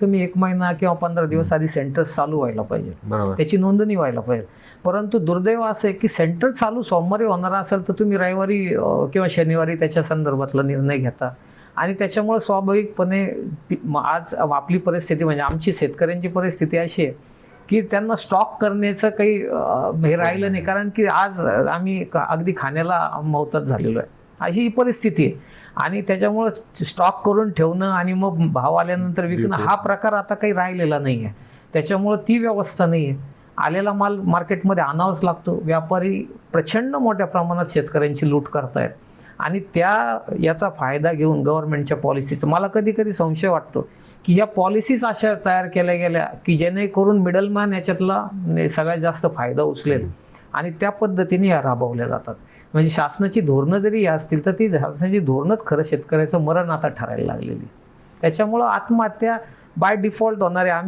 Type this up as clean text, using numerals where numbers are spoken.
कमी 1 महिना किंवा 15 दिवस आधी सेंटर्स चालू व्हायला पाहिजे, त्याची नोंदणी व्हायला पाहिजे. परंतु दुर्दैव असं आहे की सेंटर चालू सोमवारी होणार असेल तर तुम्ही रविवारी किंवा शनिवारी त्याच्या संदर्भातला निर्णय घेता आणि त्याच्यामुळे स्वाभाविकपणे आज आपली परिस्थिती म्हणजे आमची शेतकऱ्यांची परिस्थिती अशी आहे की त्यांना स्टॉक करण्याचं काही हे राहिलं नाही, कारण की आज आम्ही अगदी खाण्याला मोहताज झालेलो आहे, अशी ही परिस्थिती आहे. आणि त्याच्यामुळं स्टॉक करून ठेवणं आणि मग भाव आल्यानंतर विकणं हा प्रकार आता काही राहिलेला नाही आहे. त्याच्यामुळं ती व्यवस्था नाही आहे. आलेला माल मार्केटमध्ये आणावाच लागतो. व्यापारी प्रचंड मोठ्या प्रमाणात शेतकऱ्यांची लूट करतायत आणि याचा फायदा घेऊन गव्हर्नमेंटच्या पॉलिसीचा मला कधी कधी संशय वाटतो की या पॉलिसीज अशा तयार केल्या गेल्या की जेणेकरून मिडलमॅन याच्यातला सगळ्यात जास्त फायदा उचलेल आणि त्या पद्धतीने या राबवल्या जातात. म्हणजे शासनाची धोरणं जरी असतील तर ती शासनाची धोरणंच खरं शेतकऱ्याचं मरण आता ठरायला लागलेली. त्याच्यामुळं आत्महत्या बाय डिफॉल्ट होणारे